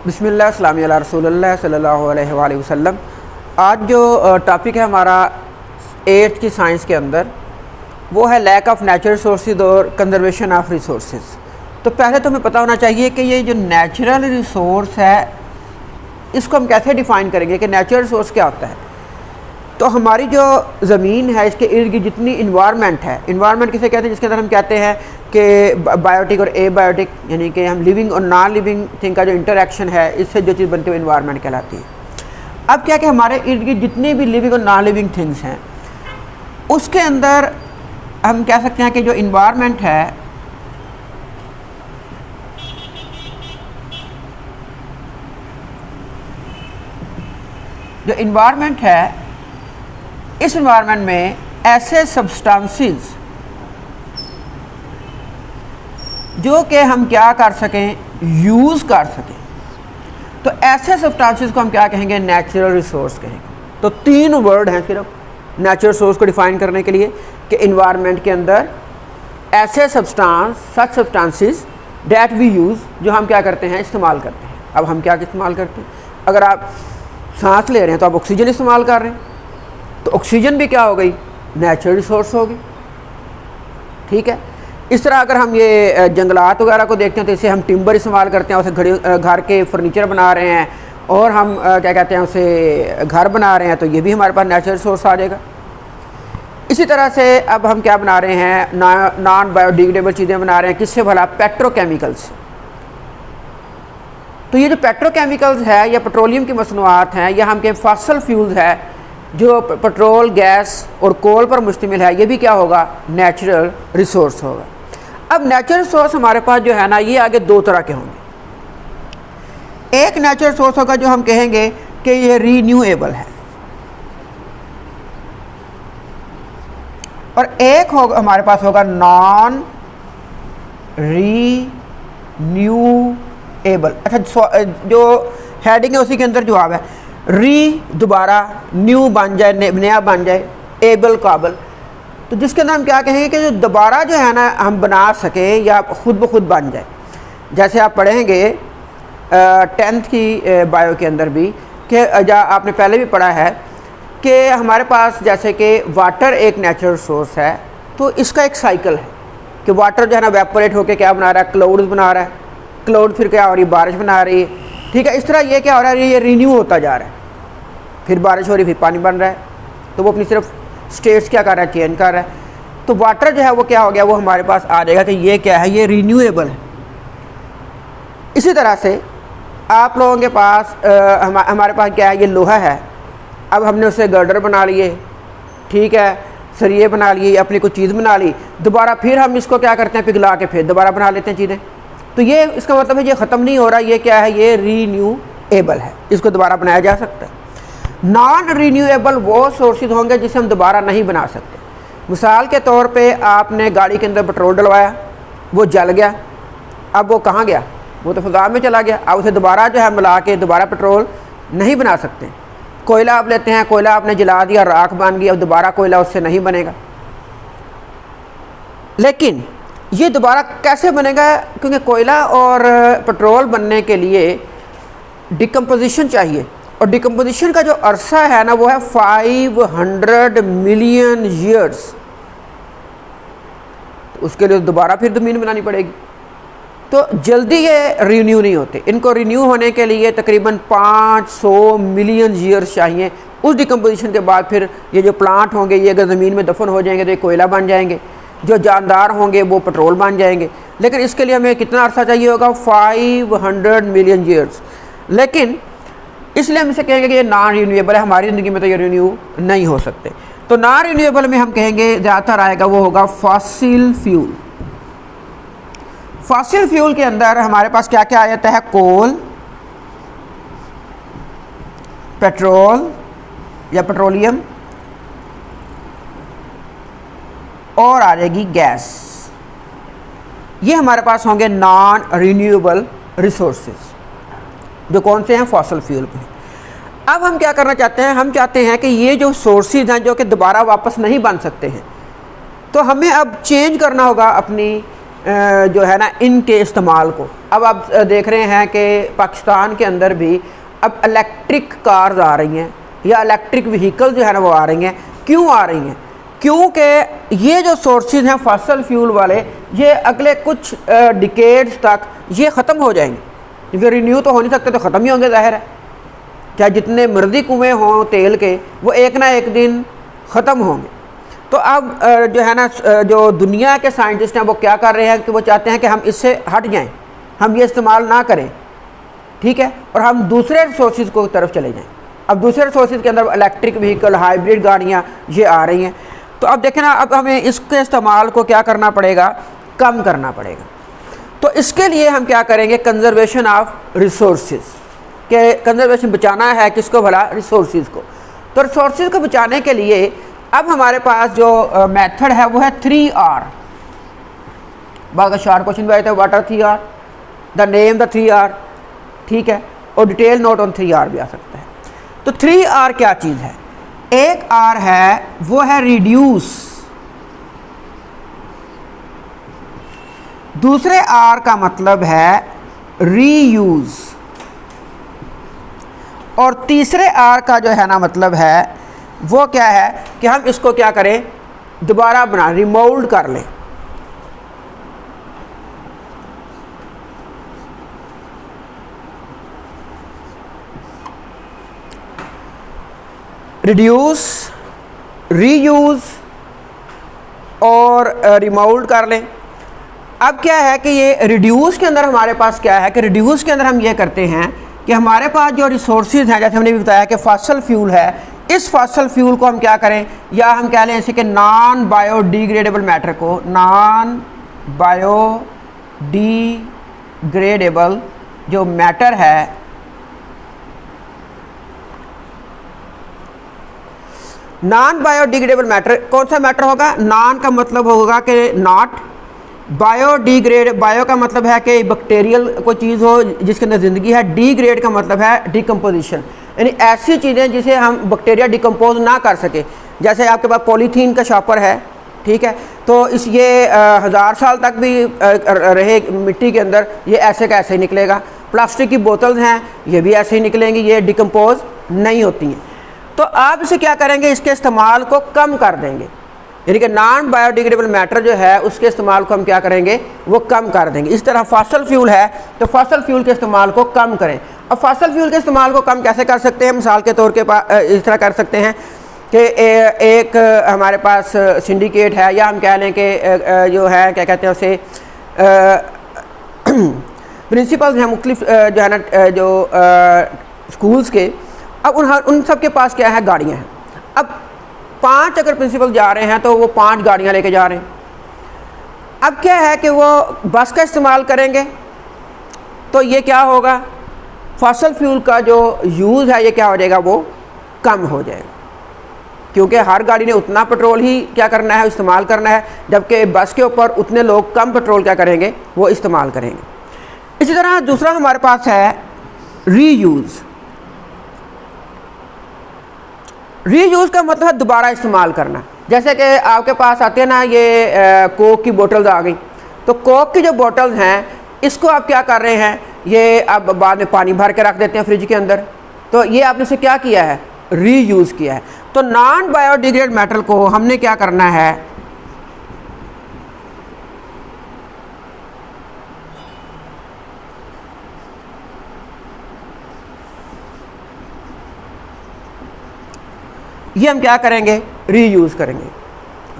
बिस्मिल्लाह अस्सलाम अला रसूलिल्लाह सल्लल्लाहु अलैहि वसल्लम। आज जो टॉपिक है हमारा 8th की साइंस के अंदर वो है लैक ऑफ नेचुरल रिसोर्सेज और कंजर्वेशन ऑफ रिसोर्सेज। तो पहले तो हमें पता होना चाहिए कि ये जो नेचुरल रिसोर्स है इसको हम कैसे डिफ़ाइन करेंगे कि नेचुरल रिसोर्स क्या होता है। तो हमारी जो ज़मीन है इसके इर्द गिर्द जितनी इन्वायरमेंट है, इन्वायरमेंट किसे कहते हैं, जिसके अंदर हम कहते हैं कि बायोटिक और एबायोटिक यानी कि हम लिविंग और नॉन लिविंग थिंग का जो इंटरेक्शन है इससे जो चीज़ बनती है इन्वायरमेंट कहलाती है। अब क्या कि हमारे इर्द गिर्द जितनी भी लिविंग और नॉन लिविंग थिंग्स हैं उसके अंदर हम कह सकते हैं कि जो इन्वायरमेंट है इस इन्वायरमेंट में ऐसे सब्सटेंसेस जो कि हम क्या कर सकें, यूज़ कर सकें, तो ऐसे सब्सटेंसेस को हम क्या कहेंगे, नेचुरल रिसोर्स कहेंगे। तो 3 वर्ड हैं सिर्फ नेचुरल रिसोर्स को डिफाइन करने के लिए कि इन्वायरमेंट के अंदर ऐसे सच सब्सटेंसेस दैट वी यूज़, जो हम क्या करते हैं, इस्तेमाल करते हैं। अब हम क्या इस्तेमाल करते हैं, अगर आप सांस ले रहे हैं तो आप ऑक्सीजन इस्तेमाल कर रहे हैं, तो ऑक्सीजन भी क्या हो गई, नेचुरल रिसोर्स होगी। ठीक है। इस तरह अगर हम ये जंगलात वगैरह को देखते हैं तो इसे हम टिम्बर इस्तेमाल करते हैं, उसे घर के फर्नीचर बना रहे हैं और हम क्या कहते हैं उसे घर बना रहे हैं, तो ये भी हमारे पास नेचुरल रिसोर्स आ जाएगा। इसी तरह से अब हम क्या बना रहे हैं, नॉन बायोडिग्रेडेबल चीज़ें बना रहे हैं, किससे भला, पेट्रोकेमिकल्स। तो ये जो पेट्रोकेमिकल्स है या पेट्रोलियम की मसनूआत हैं या हम कहें फॉसिल फ्यूल्स है जो पेट्रोल, गैस और कोल पर मुश्तमिल है, ये भी क्या होगा, नेचुरल रिसोर्स होगा। अब नेचुरल रिसोर्स हमारे पास जो है ना ये आगे 2 तरह के होंगे। एक नेचुरल रिसोर्स होगा जो हम कहेंगे कि ये रीन्यूएबल है, और एक होगा हमारे पास होगा नॉन रीन्यूएबल। अच्छा, जो हेडिंग है उसी के अंदर जवाब है। री दोबारा, न्यू बन जाए, नया बन जाए, एबल काबल, तो जिसके अंदर हम क्या कहेंगे कि जो दोबारा जो है ना हम बना सकें या खुद ब खुद बन जाए। जैसे आप पढ़ेंगे 10th की बायो के अंदर भी कि आपने पहले भी पढ़ा है कि हमारे पास जैसे कि वाटर एक नेचुरल रिसोर्स है, तो इसका एक साइकिल है कि वाटर जो है ना वेपोरेट होकर क्या बना रहा है, क्लाउड्स बना रहा है, क्लाउड फिर क्या हो रही है, बारिश बना रही है। ठीक है। इस तरह ये क्या हो रहा है, ये रिन्यू होता जा रहा है, फिर बारिश हो रही, फिर पानी बन रहा है, तो वो अपनी सिर्फ स्टेट्स क्या कर रहा है, चेंज कर रहा है। तो वाटर जो है वो क्या हो गया, वो हमारे पास आ जाएगा कि ये क्या है, ये रिन्यूएबल है। इसी तरह से आप लोगों के पास हमारे पास क्या है, ये लोहा है, अब हमने उससे गर्डर बना लिए, ठीक है, सरिये बना लिए, अपनी कोई चीज़ बना ली, दोबारा फिर हम इसको क्या करते हैं, पिघला के फिर दोबारा बना लेते हैं चीज़ें। तो ये इसका मतलब है ये ख़त्म नहीं हो रहा, ये क्या है, ये रीन्यूएबल है, इसको दोबारा बनाया जा सकता है। नॉन रीन्यूएबल वो सोर्सेज होंगे जिसे हम दोबारा नहीं बना सकते। मिसाल के तौर पे आपने गाड़ी के अंदर पेट्रोल डलवाया, वो जल गया, अब वो कहाँ गया, वो तो फ़िज़ा में चला गया। अब उसे दोबारा जो है मिला के दोबारा पेट्रोल नहीं बना सकते। कोयला आप लेते हैं, कोयला आपने जला दिया, राख बन गई, अब दोबारा कोयला उससे नहीं बनेगा। लेकिन ये दोबारा कैसे बनेगा, क्योंकि कोयला और पेट्रोल बनने के लिए डिकम्पोजिशन चाहिए, और डिकम्पोजिशन का जो अरसा है ना वो है 500 मिलियन ईयर्स। तो उसके लिए दोबारा फिर ज़मीन बनानी पड़ेगी, तो जल्दी ये रिन्यू नहीं होते। इनको रिन्यू होने के लिए तकरीबन 500 मिलियन ईयर्स चाहिए। उस डिकम्पोजिशन के बाद फिर ये जो प्लांट होंगे ये अगर ज़मीन में दफन हो जाएंगे तो ये कोयला बन जाएंगे, जो जानदार होंगे वो पेट्रोल बन जाएंगे। लेकिन इसके लिए हमें कितना अरसा चाहिए होगा, 500 मिलियन ईयर्स। लेकिन इसलिए हम इसे कहेंगे कि ये नॉन रिन्यूएबल है, हमारी ज़िंदगी में तो ये रिन्यू नहीं हो सकते। तो नॉन रिन्यूएबल में हम कहेंगे ज़्यादातर आएगा वो होगा फॉसिल फ्यूल। फॉसिल फ्यूल के अंदर हमारे पास क्या क्या आ जाता है, कोल, पेट्रोल या पेट्रोलियम, और आ जाएगी गैस। ये हमारे पास होंगे नॉन रिन्यूएबल रिसोर्सेज, जो कौन से हैं, फॉसिल फ्यूल पे। अब हम क्या करना चाहते हैं, हम चाहते हैं कि ये जो सोर्सेज हैं जो कि दोबारा वापस नहीं बन सकते हैं, तो हमें अब चेंज करना होगा अपनी जो है ना इनके इस्तेमाल को। अब आप देख रहे हैं कि पाकिस्तान के अंदर भी अब इलेक्ट्रिक कार्स आ रही हैं या इलेक्ट्रिक व्हीकल जो है ना वो आ रही हैं। क्यों आ रही हैं? क्योंकि ये जो सोर्सेज हैं फॉसिल फ्यूल वाले, ये अगले कुछ डिकेड्स तक ये ख़त्म हो जाएंगे, क्योंकि रिन्यू तो हो नहीं सकते, तो ख़त्म ही होंगे ज़ाहिर है। चाहे जितने मर्जी कुएँ हों तेल के, वो एक ना एक दिन ख़त्म होंगे। तो अब जो है ना जो दुनिया के साइंटिस्ट हैं वो क्या कर रहे हैं कि वो चाहते हैं कि हम इससे हट जाएं, हम ये इस्तेमाल ना करें, ठीक है, और हम दूसरे रिसोर्सेज को तरफ चले जाएं। अब दूसरे रिसोर्सेज के अंदर इलेक्ट्रिक व्हीकल, हाइब्रिड गाड़ियाँ ये आ रही हैं। तो अब देखें ना, अब हमें इसके इस्तेमाल को क्या करना पड़ेगा? कम करना पड़ेगा। तो इसके लिए हम क्या करेंगे? कंजर्वेशन ऑफ रिसोर्सेज, के कंजर्वेशन बचाना है किसको भला? रिसोर्सेज को। तो रिसोर्सेज को बचाने के लिए अब हमारे पास जो मेथड है वो है 3R। बाकी 4 क्वेश्चन भी आए थे, what are 3R, the name the 3R, ठीक है, और डिटेल नोट ऑन 3R भी आ सकता है। तो 3R क्या चीज़ है? एक R है वो है रिड्यूस, दूसरे R का मतलब है रीयूज, और तीसरे R का जो है ना मतलब है वो क्या है कि हम इसको क्या करें? दोबारा बना, रिमोल्ड कर लें। रिड्यूस, रीयूज और रिमोल्ड कर लें। अब क्या है कि ये रिड्यूस के अंदर हमारे पास क्या है कि रिड्यूस के अंदर हम ये करते हैं कि हमारे पास जो रिसोर्सेज हैं, जैसे हमने भी बताया कि फॉसिल फ्यूल है, इस फॉसिल फ्यूल को हम क्या करें, या हम कह लें इसे कि नॉन बायोडिग्रेडेबल मैटर को, नॉन बायोडिग्रेडेबल जो मैटर है, नॉन बायोडिग्रेडेबल मैटर कौन सा मैटर होगा? नॉन का मतलब होगा कि नॉट, बायोडिग्रेड, बायो का मतलब है कि बैक्टीरियल कोई चीज़ हो जिसके अंदर ज़िंदगी है, डिग्रेड का मतलब है डिकम्पोजिशन, यानी ऐसी चीज़ें जिसे हम बैक्टीरिया डिकम्पोज ना कर सके। जैसे आपके पास पॉलीथीन का शॉपर है, ठीक है, तो इस ये 1000 साल तक भी रहे मिट्टी के अंदर, ये ऐसे का ऐसे ही निकलेगा। प्लास्टिक की बोतल्स हैं, ये भी ऐसे ही निकलेंगी, ये डिकम्पोज नहीं होती हैं। तो आप इसे क्या करेंगे? इसके इस्तेमाल को कम कर देंगे, यानी कि नॉन बायोडिग्रेडेबल मैटर जो है उसके इस्तेमाल को हम क्या करेंगे? वो कम कर देंगे। इस तरह फॉसिल फ्यूल है तो फॉसिल फ्यूल के इस्तेमाल को कम करें। अब फॉसिल फ्यूल के इस्तेमाल को कम कैसे कर सकते हैं? मिसाल के तौर के इस तरह कर सकते हैं कि एक हमारे पास सिंडिकेट है, या हम कह लें कि जो है क्या कहते हैं उसे प्रिंसिपल्स हैं मुख्तलिफ जो है ना जो स्कूल्स के। अब उन सब के पास क्या है? गाड़ियाँ हैं। अब 5 अगर प्रिंसिपल जा रहे हैं तो वो 5 गाड़ियाँ लेके जा रहे हैं। अब क्या है कि वो बस का इस्तेमाल करेंगे तो ये क्या होगा? फॉसिल फ्यूल का जो यूज़ है ये क्या हो जाएगा? वो कम हो जाएगा, क्योंकि हर गाड़ी ने उतना पेट्रोल ही क्या करना है? इस्तेमाल करना है, जबकि बस के ऊपर उतने लोग कम पेट्रोल क्या करेंगे? वो इस्तेमाल करेंगे। इसी तरह दूसरा हमारे पास है रीयूज़। रीयूज़ का मतलब है दोबारा इस्तेमाल करना। जैसे कि आपके पास आते हैं ना ये कोक की बोतल्स आ गई, तो कोक की जो बोतल्स हैं इसको आप क्या कर रहे हैं? ये आप बाद में पानी भर के रख देते हैं फ्रिज के अंदर, तो ये आपने से क्या किया है? रीयूज़ किया है। तो नॉन बायोडिग्रेडेबल मैटर को हमने क्या करना है? ये हम क्या करेंगे? रीयूज़ करेंगे।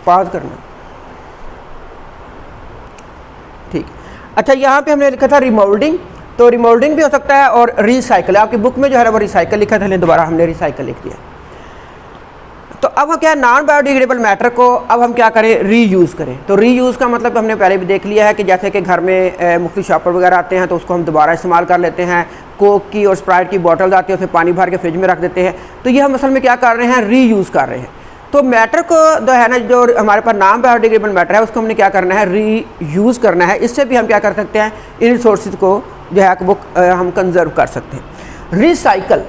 पॉज करना, ठीक। अच्छा, यहाँ पे हमने लिखा था रिमोल्डिंग, तो रिमोल्डिंग भी हो सकता है और रिसाइकल। आपकी बुक में जो है वो रिसाइकल लिखा था, दोबारा हमने रिसाइकल लिख दिया। तो अब हम क्या, नॉन बायोडिग्रेडेबल मैटर को अब हम क्या करें? रीयूज़ करें। तो रीयूज़ का मतलब हमने पहले भी देख लिया है कि जैसे कि घर में मुख्तलिफ शॉपर वगैरह आते हैं तो उसको हम दोबारा इस्तेमाल कर लेते हैं। कोक की और स्प्राइट की बॉटल्स आती है, उसे पानी भर के फ्रिज में रख देते हैं। तो ये हम असल में क्या कर रहे हैं? रीयूज़ कर रहे हैं। तो मैटर को जो है ना, जो हमारे पास नॉन बायोडिग्रेडेबल मैटर है उसको हमने क्या करना है? रीयूज़ करना है। इससे भी हम क्या कर सकते हैं? इन रिसोर्सेज को जो है वो हम कंजर्व कर सकते हैं। रिसाइकल,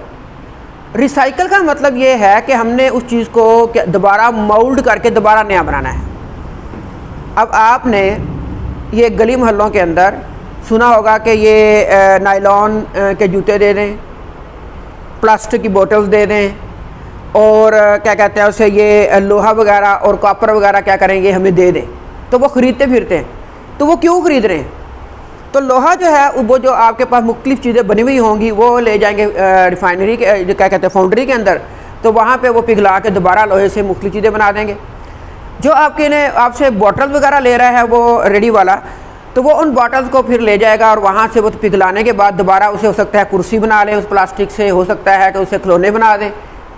रिसाइकल का मतलब ये है कि हमने उस चीज़ को दोबारा मोल्ड करके दोबारा नया बनाना है। अब आपने ये गली मोहल्लों के अंदर सुना होगा कि ये नायलॉन के जूते दे दें, प्लास्टिक की बोतल्स दे दें, और क्या कहते हैं उसे ये लोहा वगैरह और कॉपर वगैरह क्या करेंगे हमें दे दें, तो वो ख़रीदते फिरते हैं। तो वो क्यों ख़रीद रहे हैं? तो लोहा जो है वो जो आपके पास मुख्तलिफ़ चीज़ें बनी हुई होंगी वो ले जाएंगे रिफाइनरी के जो क्या कहते हैं फाउंड्री के अंदर, तो वहाँ पे वो पिघला के दोबारा लोहे से मुख्तलिफ़ चीज़ें बना देंगे। जो आपके ने आपसे बॉटल वगैरह ले रहा है वो रेडी वाला, तो वो उन बॉटल्स को फिर ले जाएगा और वहाँ से वो पिघलाने के बाद दोबारा उसे हो सकता है कुर्सी बना लें उस प्लास्टिक से, हो सकता है कि उसे खिलौने बना दें,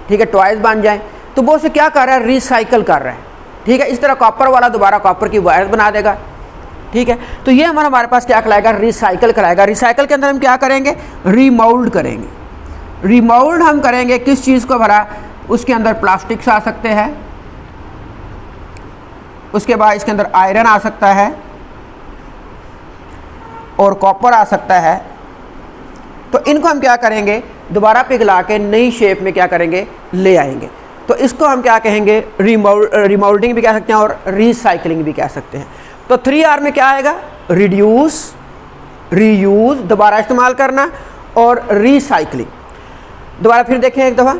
ठीक है, टॉयज़ बन जाएँ। तो वो उसे क्या कर रहा है? रिसाइकल कर रहा है, ठीक है। इस तरह कॉपर वाला दोबारा कॉपर की वायर बना देगा, ठीक है। तो ये हमारे पास क्या कहलाएगा? रिसाइकल कराएगा। रिसाइकल के अंदर हम क्या करेंगे? रीमोल्ड करेंगे। रीमोल्ड हम करेंगे किस चीज़ को भरा? उसके अंदर प्लास्टिक्स आ सकते हैं, उसके बाद इसके अंदर आयरन आ सकता है और कॉपर आ सकता है। तो इनको हम क्या करेंगे? दोबारा पिघला के नई शेप में क्या करेंगे? ले आएंगे। तो इसको हम क्या कहेंगे? रिमोल्डिंग भी कह सकते हैं और रिसाइकलिंग भी कह सकते हैं। तो 3R में क्या आएगा? रिड्यूस, रीयूज़ दोबारा इस्तेमाल करना, और रिसाइकलिंग। दोबारा फिर देखें एक दफ़ा।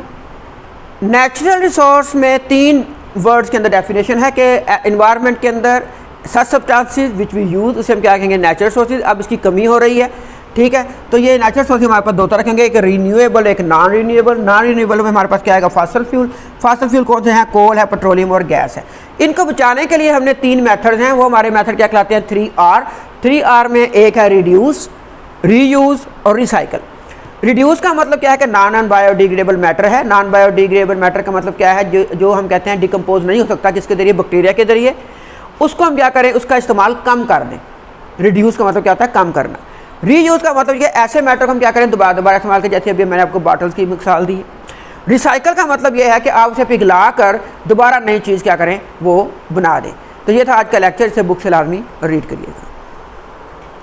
नेचुरल रिसोर्स में 3 वर्ड्स के अंदर डेफिनेशन है कि एनवायरनमेंट के अंदर सच सब्सटेंसेस विच वी यूज़, उसे हम क्या कहेंगे? Natural sources. अब इसकी कमी हो रही है, ठीक है। तो ये नेचुरल सोर्स हमारे पास 2 तरह के होंगे, एक रीन्यूएबल, एक नॉन रीन्यूएबल। नॉन रीन्यूएबल में हमारे पास क्या आएगा? Fossil fuel. फॉसिल फ्यूल कौन से हैं? कोल है, पेट्रोलियम और गैस है। इनको बचाने के लिए हमने 3 मेथड्स हैं, वो हमारे मेथड क्या कहलाते हैं? 3R। 3R में एक है रिड्यूस, रीयूज़ और रिसाइकल। रिड्यूस का मतलब क्या है कि नॉन बायोडिग्रेडेबल मैटर है। नॉन बायोडिग्रेडेबल मैटर का मतलब क्या है? जो हम कहते हैं डिकम्पोज नहीं हो सकता, किसके जरिए? बैक्टीरिया के जरिए। उसको हम क्या करें? उसका इस्तेमाल कम कर दें। रिड्यूस का मतलब क्या होता है? कम करना। रीयूज़ का मतलब ये ऐसे मैटर को हम क्या करें? दोबारा इस्तेमाल करें, जैसे अभी मैंने आपको बॉटल्स की मिसाल दी। रिसाइकल का मतलब ये है कि आप उसे पिघला कर दोबारा नई चीज़ क्या करें? वो बना दें। तो ये था आज का लेक्चर, इसे बुक से लाजमी रीड करिएगा।